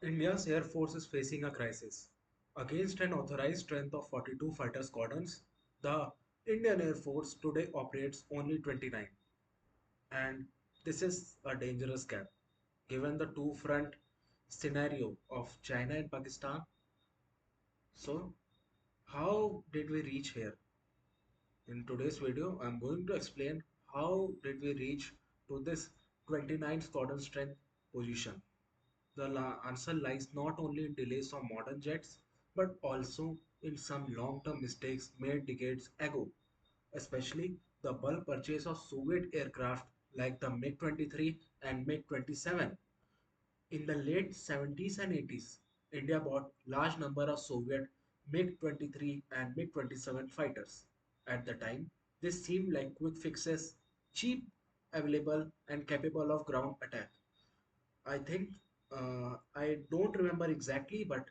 India's Air Force is facing a crisis. Against an authorized strength of 42 fighter squadrons, the Indian Air Force today operates only 29. And this is a dangerous gap. Given the two front scenario of China and Pakistan, so how did we reach here? In today's video, I'm going to explain how did we reach to this 29 squadron strength position. The answer lies not only in delays of modern jets, but also in some long-term mistakes made decades ago, especially the bulk purchase of Soviet aircraft like the MiG-23 and MiG-27. In the late 70s and 80s, India bought large number of Soviet MiG-23 and MiG-27 fighters. At the time, this seemed like quick fixes, cheap, available, and capable of ground attack. I think I don't remember exactly, but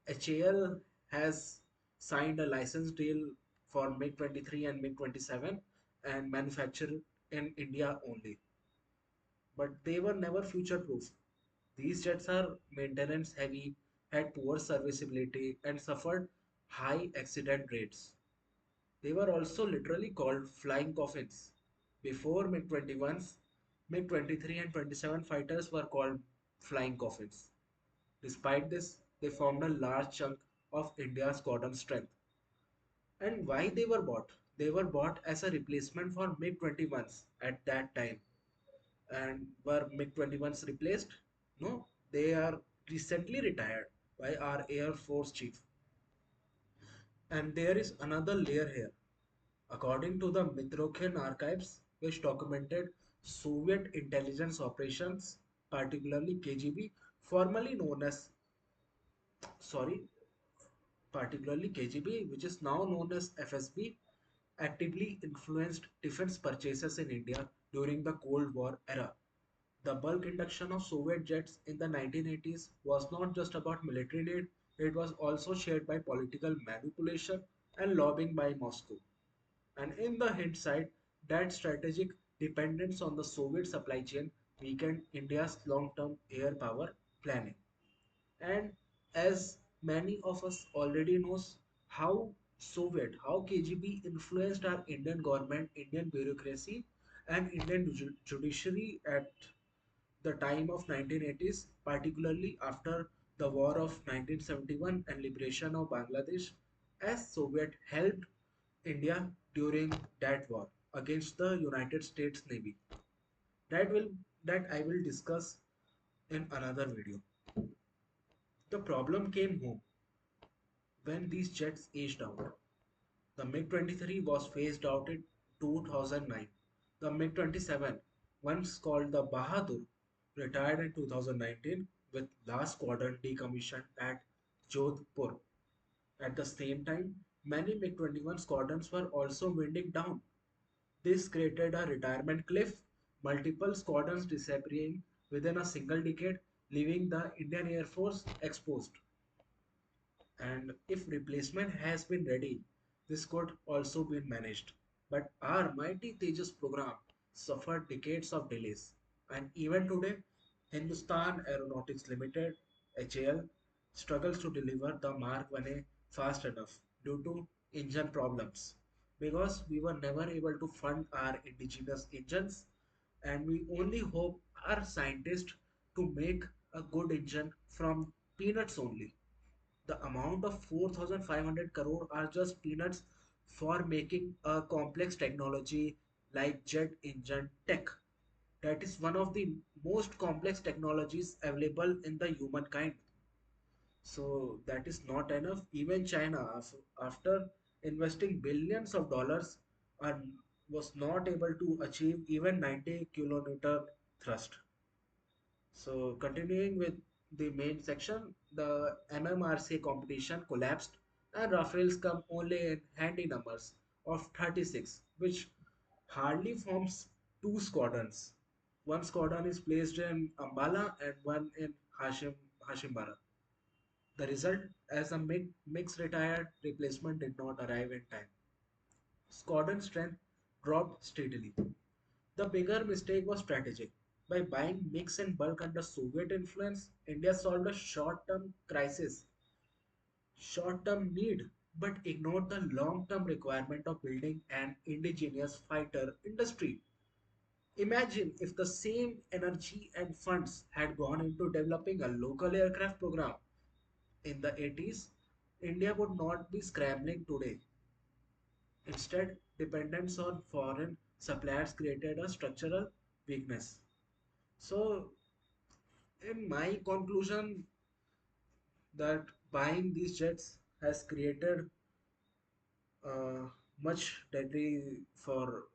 HAL has signed a license deal for MiG-23 and MiG-27 and manufactured in India only. But they were never future-proof. These jets are maintenance heavy, had poor serviceability, and suffered high accident rates. They were also literally called flying coffins. Before MiG-21s, MiG-23 and 27 fighters were called flying coffins. Despite this, they formed a large chunk of India's squadron strength. And why they were bought? They were bought as a replacement for MiG-21s at that time. And were MiG-21s replaced? No, they are recently retired by our Air Force Chief. And there is another layer here. According to the Mitrokhin Archives, which documented Soviet intelligence operations, particularly KGB, formerly known as, sorry, particularly KGB, which is now known as FSB, actively influenced defense purchases in India during the Cold War era. The bulk induction of Soviet jets in the 1980s was not just about military need, it was also shared by political manipulation and lobbying by Moscow. And in the hindsight, that strategic dependence on the Soviet supply chain weakened India's long-term air power planning. And as many of us already knows, how KGB influenced our Indian government, Indian bureaucracy, and Indian judiciary at the time of 1980s, particularly after the war of 1971 and liberation of Bangladesh, as Soviet helped India during that war against the United States Navy. That I will discuss in another video. The problem came home when these jets aged out. The MiG-23 was phased out in 2009. The MiG-27, once called the Bahadur, retired in 2019 with last squadron decommissioned at Jodhpur. At the same time, many MiG-21 squadrons were also winding down. This created a retirement cliff, multiple squadrons disappearing within a single decade, leaving the Indian Air Force exposed. And if replacement has been ready, this could also be managed. But our mighty Tejas program suffered decades of delays. And even today, Hindustan Aeronautics Limited (HAL) struggles to deliver the Mark 1A fast enough due to engine problems. Because we were never able to fund our indigenous engines, and we only hope our scientists to make a good engine from peanuts only. The amount of 4,500 crore are just peanuts for making a complex technology like jet engine tech. That is one of the most complex technologies available in the humankind. So that is not enough. Even China, after investing billions of dollars, are, was not able to achieve even 90 kilonewton thrust. So continuing with the main section, the MMRC competition collapsed and Rafales come only in handy numbers of 36, which hardly forms two squadrons. One squadron is placed in Ambala and one in Hashimbara. The result, as a mix retired, replacement did not arrive in time. Squadron strength dropped steadily. The bigger mistake was strategic. By buying mix in bulk under Soviet influence, India solved a short-term crisis, short-term need, but ignored the long-term requirement of building an indigenous fighter industry. Imagine if the same energy and funds had gone into developing a local aircraft program in the 80s, India would not be scrambling today. Instead, dependence on foreign suppliers created a structural weakness. So, in my conclusion, that buying these jets has created uh, much deadly for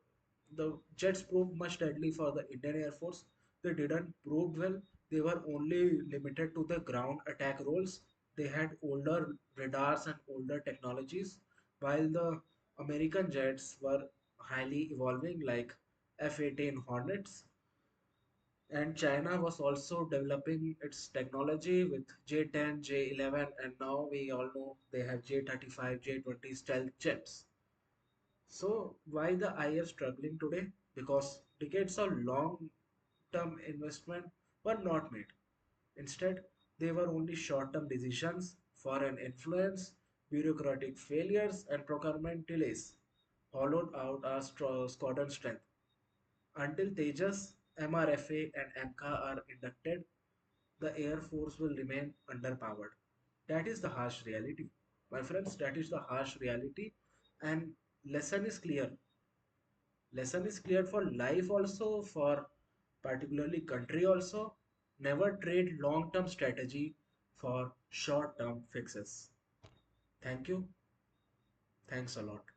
the jets proved much deadly for the Indian Air Force. They didn't prove well. They were only limited to the ground attack roles. They had older radars and older technologies, while the American jets were highly evolving, like F-18 Hornets. And China was also developing its technology with J-10, J-11, and now we all know they have J-35, J-20 stealth jets. So why the IAF struggling today? Because decades of long-term investment were not made. Instead, they were only short-term decisions, foreign influence, bureaucratic failures, and procurement delays hollowed out our squadron strength. Until Tejas, MRFA, and MCA are inducted, the Air Force will remain underpowered. That is the harsh reality. My friends, that is the harsh reality. And lesson is clear. Lesson is clear for life also, for particularly country also. Never trade long-term strategy for short-term fixes. Thank you. Thanks a lot.